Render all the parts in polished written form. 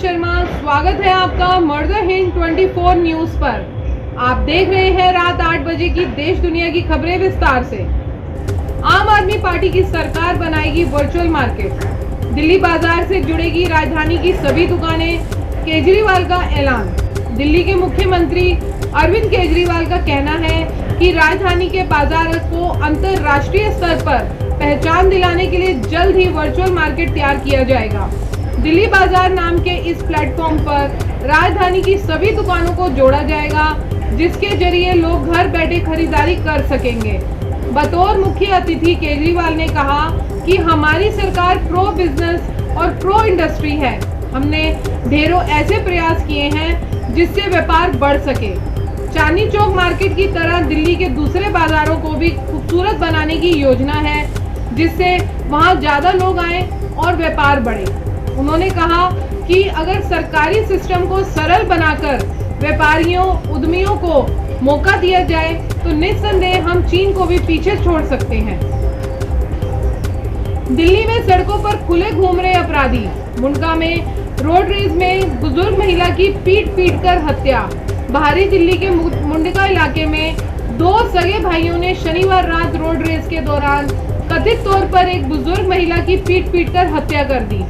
शर्मा, स्वागत है आपका मर्दर हिंद 24 न्यूज पर। आप देख रहे हैं रात 8 बजे की देश दुनिया की खबरें विस्तार से। आम आदमी पार्टी की सरकार बनाएगी वर्चुअल मार्केट, दिल्ली बाजार से जुड़ेगी राजधानी की सभी दुकानें, केजरीवाल का ऐलान। दिल्ली के मुख्यमंत्री अरविंद केजरीवाल का कहना है कि राजधानी के बाजार को अंतर्राष्ट्रीय स्तर पर पहचान दिलाने के लिए जल्द ही वर्चुअल मार्केट तैयार किया जाएगा। दिल्ली बाजार नाम के इस प्लेटफॉर्म पर राजधानी की सभी दुकानों को जोड़ा जाएगा, जिसके जरिए लोग घर बैठे खरीदारी कर सकेंगे। बतौर मुख्य अतिथि केजरीवाल ने कहा कि हमारी सरकार प्रो बिजनेस और प्रो इंडस्ट्री है। हमने ढेरों ऐसे प्रयास किए हैं जिससे व्यापार बढ़ सके। चांदनी चौक मार्केट की तरह दिल्ली के दूसरे बाजारों को भी खूबसूरत बनाने की योजना है, जिससे वहां ज्यादा लोग आए और व्यापार बढ़े। उन्होंने कहा कि अगर सरकारी सिस्टम को सरल बनाकर व्यापारियों उद्यमियों को मौका दिया जाए तो निस्संदेह हम चीन को भी पीछे छोड़ सकते हैं। दिल्ली में सड़कों पर खुले घूम रहे अपराधी। मुंडका में रोड रेस में बुजुर्ग महिला की पीट कर हत्या। बाहरी दिल्ली के मुंडका इलाके में दो सगे भाइयों ने शनिवार रात रोड रेस के दौरान कथित तौर पर एक बुजुर्ग महिला की पीट कर हत्या कर दी।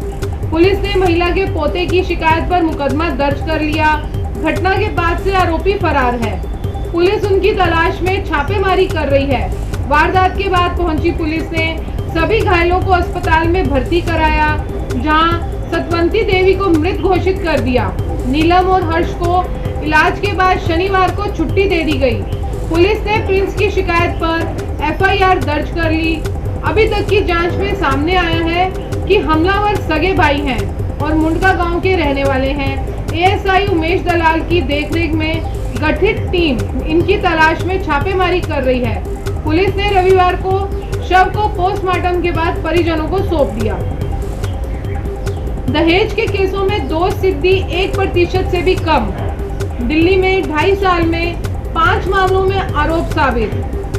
पुलिस ने महिला के पोते की शिकायत पर मुकदमा दर्ज कर लिया। घटना के बाद से आरोपी फरार है। पुलिस उनकी तलाश में छापेमारी कर रही है। वारदात के बाद पहुंची पुलिस ने सभी घायलों को अस्पताल में भर्ती कराया, जहां सतवंती देवी को मृत घोषित कर दिया। नीलम और हर्ष को इलाज के बाद शनिवार को छुट्टी दे दी गई। पुलिस ने प्रिंस की शिकायत पर एफआईआर दर्ज कर ली। अभी तक की जांच में सामने आया है कि हमलावर सगे भाई हैं और मुंडका गांव के रहने वाले हैं। एएसआई उमेश दलाल की देखरेख में गठित टीम इनकी तलाश में छापेमारी कर रही है। पुलिस ने रविवार को शव को पोस्टमार्टम के बाद परिजनों को सौंप दिया। दहेज के केसों में दोष सिद्धि 1% से भी कम। दिल्ली में 2.5 साल में 5 मामलों में आरोप साबित,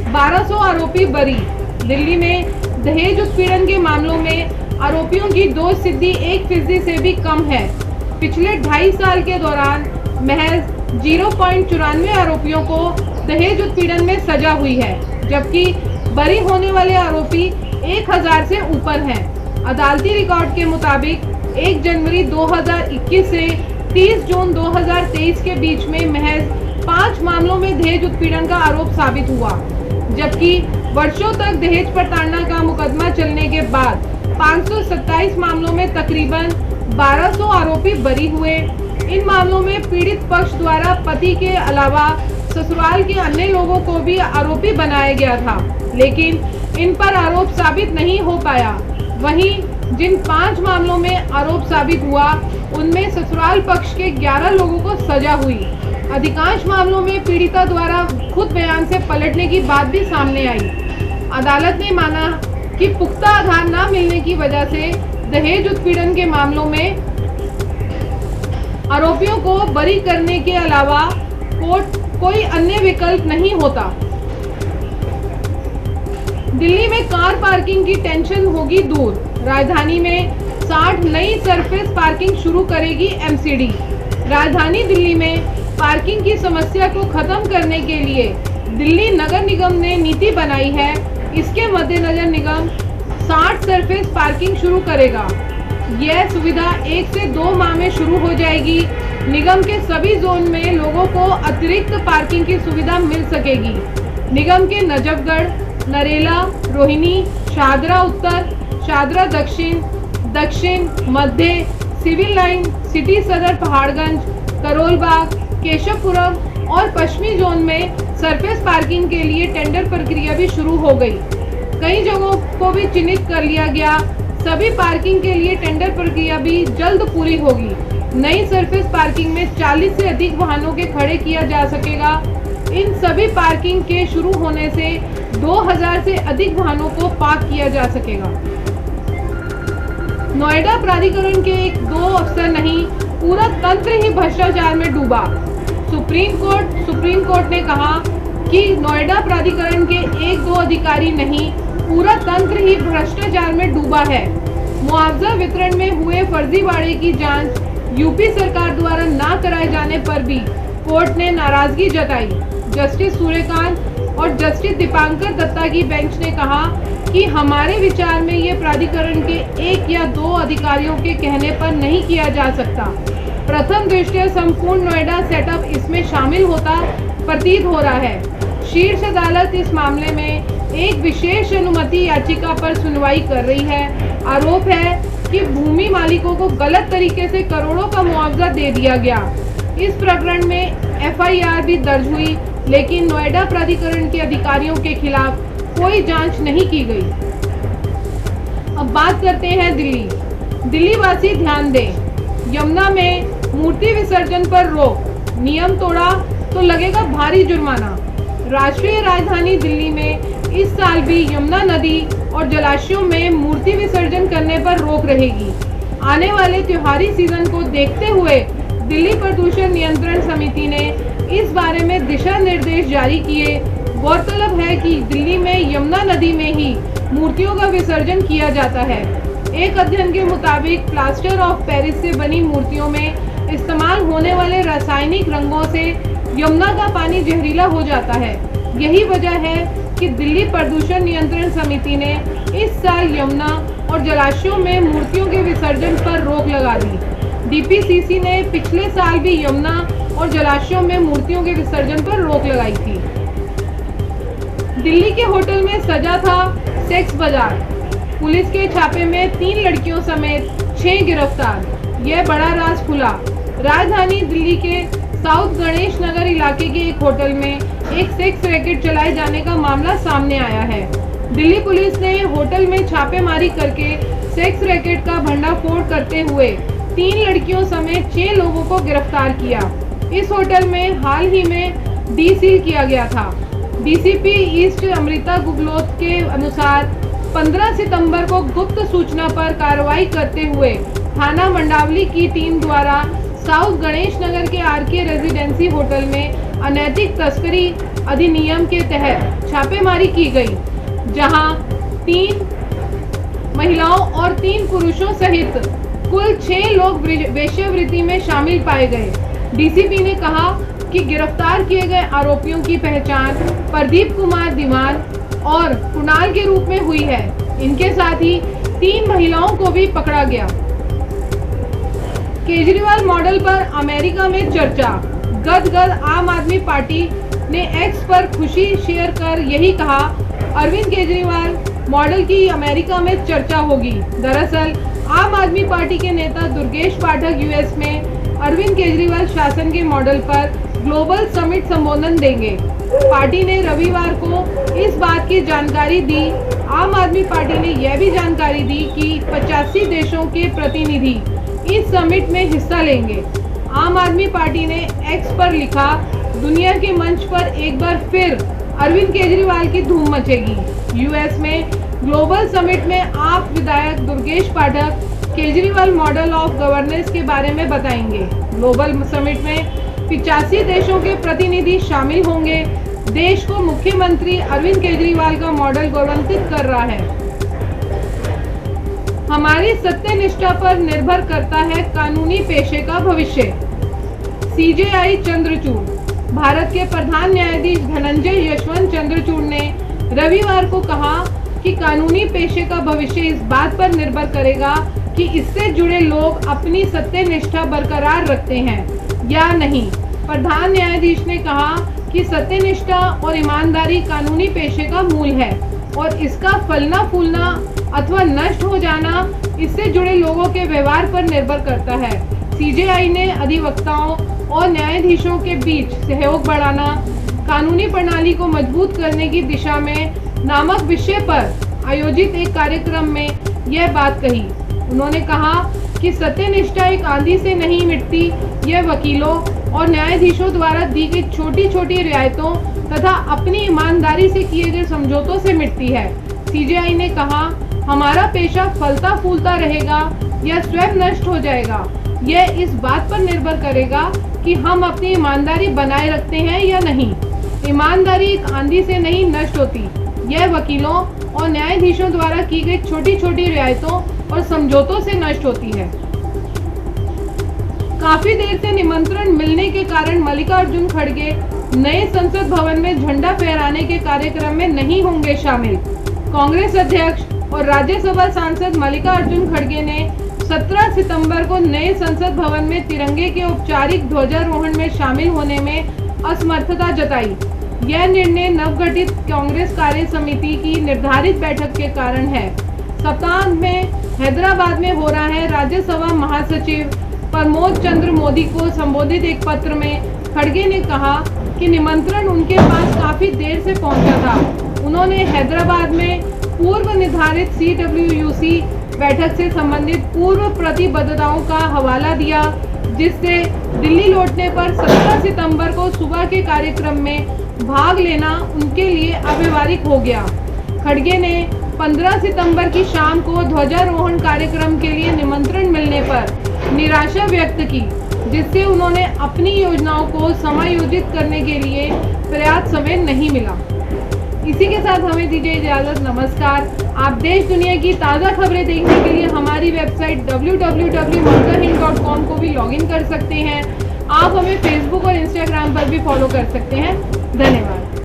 1200 आरोपी बरी। दिल्ली में दहेज उत्पीड़न के मामलों में आरोपियों की दोष सिद्धि 1% से भी कम है। पिछले 2.5 साल के दौरान महज 0.94 आरोपियों को दहेज उत्पीड़न में सजा हुई है, जबकि बरी होने वाले आरोपी 1000 से ऊपर हैं। अदालती रिकॉर्ड के मुताबिक 1 जनवरी 2021 से 30 जून 2023 के बीच में महज 5 मामलों में दहेज उत्पीड़न का आरोप साबित हुआ, जबकि वर्षों तक दहेज प्रताड़ना का मुकदमा चलने के बाद 527 मामलों में तकरीबन 1200 आरोपी बरी हुए। इन मामलों में पीड़ित पक्ष द्वारा पति के अलावा ससुराल के अन्य लोगों को भी आरोपी बनाया गया था, लेकिन इन पर आरोप साबित नहीं हो पाया। वहीं जिन 5 मामलों में आरोप साबित हुआ, उनमें ससुराल पक्ष के 11 लोगों को सजा हुई। अधिकांश मामलों में पीड़िता द्वारा खुद बयान से पलटने की बात भी सामने आई। अदालत ने माना कि पुख्ता आधार न मिलने की वजह से दहेज उत्पीड़न के मामलों में आरोपियों को बरी करने के अलावा कोई अन्य विकल्प नहीं होता। दिल्ली में कार पार्किंग की टेंशन होगी दूर। राजधानी में 60 नई सरफेस पार्किंग शुरू करेगी एमसीडी। राजधानी दिल्ली में पार्किंग की समस्या को खत्म करने के लिए दिल्ली नगर निगम ने नीति बनाई है। इसके मद्देनजर निगम 60 सरफेस पार्किंग शुरू करेगा। यह सुविधा 1 से 2 माह में शुरू हो जाएगी। निगम के सभी जोन में लोगों को अतिरिक्त पार्किंग की सुविधा मिल सकेगी। निगम के नजफगढ़, नरेला, रोहिणी, शाहदरा उत्तर, शाहदरा दक्षिण, मध्य, सिविल लाइन, सिटी सदर पहाड़गंज, करोल बाग, केशवपुरम और पश्चिमी जोन में सरफेस पार्किंग के लिए टेंडर प्रक्रिया भी शुरू हो गई। कई जगहों को भी चिन्हित कर लिया गया। सभी पार्किंग के लिए टेंडर प्रक्रिया भी जल्द पूरी होगी। नई सरफेस पार्किंग में 40 से अधिक वाहनों के खड़े किया जा सकेगा। इन सभी पार्किंग के शुरू होने से 2000 से अधिक वाहनों को पार्क किया जा सकेगा। नोएडा प्राधिकरण के 1-2 अफसर नहीं, पूरा तंत्र ही भ्रष्टाचार में डूबा। सुप्रीम कोर्ट ने कहा कि नोएडा प्राधिकरण के 1-2 अधिकारी नहीं, पूरा तंत्र ही भ्रष्टाचार में डूबा है। मुआवजा वितरण में हुए फर्जीवाड़े की जांच यूपी सरकार द्वारा ना कराए जाने पर भी कोर्ट ने नाराजगी जताई। जस्टिस सूर्यकांत और जस्टिस दीपांकर दत्ता की बेंच ने कहा कि हमारे विचार में ये प्राधिकरण के 1 या 2 अधिकारियों के कहने पर नहीं किया जा सकता। प्रथम दृष्टया संपूर्ण नोएडा सेटअप इसमें शामिल होता प्रतीत हो रहा है। शीर्ष अदालत इस मामले में एक विशेष अनुमति याचिका पर सुनवाई कर रही है। आरोप है कि भूमि मालिकों को गलत तरीके से करोड़ों का मुआवजा दे दिया गया। इस प्रकरण में FIR भी दर्ज हुई, लेकिन नोएडा प्राधिकरण के अधिकारियों के खिलाफ कोई जांच नहीं की गई। अब बात करते हैं दिल्ली वासी ध्यान दें, यमुना में मूर्ति विसर्जन पर रोक, नियम तोड़ा तो लगेगा भारी जुर्माना। राष्ट्रीय राजधानी दिल्ली में इस साल भी यमुना नदी और जलाशयों में मूर्ति विसर्जन करने पर रोक रहेगी। आने वाले त्योहारी सीजन को देखते हुए दिल्ली प्रदूषण नियंत्रण समिति ने इस बारे में दिशा निर्देश जारी किए। गौरतलब है कि दिल्ली में यमुना नदी में ही मूर्तियों का विसर्जन किया जाता है। एक अध्ययन के मुताबिक प्लास्टर ऑफ पेरिस से बनी मूर्तियों में इस्तेमाल होने वाले रासायनिक रंगों से यमुना का पानी जहरीला हो जाता है। यही वजह है कि दिल्ली प्रदूषण नियंत्रण समिति ने इस साल यमुना और जलाशयों में मूर्तियों के विसर्जन पर रोक लगा दी। DPCC ने पिछले साल भी यमुना और जलाशयों में मूर्तियों के विसर्जन पर रोक लगाई थी। दिल्ली के होटल में सजा था सेक्स बाजार। पुलिस के छापे में 3 लड़कियों समेत 6 गिरफ्तार। यह बड़ा राज खुला। राजधानी दिल्ली के साउथ गणेश नगर इलाके के एक होटल में एक सेक्स रैकेट चलाए जाने का मामला सामने आया है। दिल्ली पुलिस ने होटल में छापेमारी करके सेक्स रैकेट का भंडाफोड़ करते हुए 3 लड़कियों समेत 6 लोगों को गिरफ्तार किया। इस होटल में हाल ही में डीसील किया गया था। DCP ईस्ट अमृता गुगलोत के अनुसार 15 सितंबर को गुप्त सूचना पर कार्रवाई करते हुए थाना मंडावली की टीम द्वारा साउथ गणेश नगर के RK रेजिडेंसी होटल में अनैतिक तस्करी अधिनियम के तहत छापेमारी की गई, जहां 3 महिलाओं और 3 पुरुषों सहित कुल 6 लोग वेश्यावृत्ति में शामिल पाए गए। DCP ने कहा कि गिरफ्तार किए गए आरोपियों की पहचान प्रदीप कुमार दीवान और कुणाल के रूप में हुई है। इनके साथ ही 3 महिलाओं को भी पकड़ा गया। केजरीवाल मॉडल पर अमेरिका में चर्चा। गदगद आम आदमी पार्टी ने एक्स पर खुशी शेयर कर यही कहा, अरविंद केजरीवाल मॉडल की अमेरिका में चर्चा होगी। दरअसल आम आदमी पार्टी के नेता दुर्गेश पाठक US में अरविंद केजरीवाल शासन के मॉडल पर ग्लोबल समिट संबोधन देंगे। पार्टी ने रविवार को इस बात की जानकारी दी। आम आदमी पार्टी ने यह भी जानकारी दी कि 85 देशों के प्रतिनिधि इस समिट में हिस्सा लेंगे। आम आदमी पार्टी ने एक्स पर लिखा, दुनिया के मंच पर एक बार फिर अरविंद केजरीवाल की धूम मचेगी। US में ग्लोबल समिट में आप विधायक दुर्गेश पाठक केजरीवाल मॉडल ऑफ गवर्नेंस के बारे में बताएंगे। ग्लोबल समिट में 85 देशों के प्रतिनिधि शामिल होंगे। देश को मुख्यमंत्री अरविंद केजरीवाल का मॉडल गौरवान्वित कर रहा है। हमारी सत्यनिष्ठा पर निर्भर करता है कानूनी पेशे का भविष्य। CJI चंद्रचूड़। भारत के प्रधान न्यायाधीश धनंजय यशवंत चंद्रचूड़ ने रविवार को कहा कि कानूनी पेशे का भविष्य इस बात पर निर्भर करेगा कि इससे जुड़े लोग अपनी सत्यनिष्ठा बरकरार रखते हैं या नहीं। प्रधान न्यायाधीश ने कहा कि सत्यनिष्ठा और ईमानदारी कानूनी पेशे का मूल है और इसका फलना फूलना अथवा नष्ट हो जाना इससे जुड़े लोगों के व्यवहार पर निर्भर करता है। CJI ने अधिवक्ताओं और न्यायाधीशों के बीच सहयोग बढ़ाना, कानूनी प्रणाली को मजबूत करने की दिशा में नामक विषय पर आयोजित एक कार्यक्रम में यह बात कही। उन्होंने कहा कि सत्यनिष्ठा एक आंधी से नहीं मिटती, यह वकीलों और न्यायाधीशों द्वारा दी गई छोटी छोटी रियायतों तथा अपनी ईमानदारी से किए गए समझौतों से मिटती है। CJI ने कहा, हमारा पेशा फलता फूलता रहेगा या स्वयं नष्ट हो जाएगा, यह इस बात पर निर्भर करेगा कि हम अपनी ईमानदारी बनाए रखते हैं या नहीं। ईमानदारी एक आंधी से नहीं नष्ट होती, यह वकीलों और न्यायाधीशों द्वारा की गई छोटी छोटी रियायतों और समझौतों से नष्ट होती है। काफी देर से निमंत्रण मिलने के कारण मल्लिकार्जुन खड़गे नए संसद भवन में झंडा फहराने के कार्यक्रम में नहीं होंगे शामिल। कांग्रेस अध्यक्ष और राज्यसभा सांसद मल्लिकार्जुन खड़गे ने 17 सितंबर को नए संसद भवन में तिरंगे के औपचारिक ध्वजारोहण में शामिल होने में असमर्थता जताई। यह निर्णय नवगठित कांग्रेस कार्य समिति की निर्धारित बैठक के कारण है। सप्ताह में हैदराबाद में हो रहा है। राज्यसभा महासचिव प्रमोद चंद्र मोदी को संबोधित एक पत्र में खड़गे ने कहा कि निमंत्रण उनके पास काफी देर से पहुंचा था। उन्होंने हैदराबाद में पूर्व निर्धारित CWUC बैठक से संबंधित पूर्व प्रतिबद्धताओं का हवाला दिया, जिससे दिल्ली लौटने पर 17 सितंबर को सुबह के कार्यक्रम में भाग लेना उनके लिए अव्यवहारिक हो गया। खड़गे ने 15 सितंबर की शाम को ध्वजारोहण कार्यक्रम के लिए निमंत्रण मिलने पर निराशा व्यक्त की, जिससे उन्होंने अपनी योजनाओं को समायोजित करने के लिए पर्याप्त समय नहीं मिला। इसी के साथ हमें दीजिए इजाजत। नमस्कार। आप देश दुनिया की ताज़ा खबरें देखने के लिए हमारी वेबसाइट www.murderhind.com को भी लॉगिन कर सकते हैं। आप हमें फेसबुक और इंस्टाग्राम पर भी फॉलो कर सकते हैं। धन्यवाद।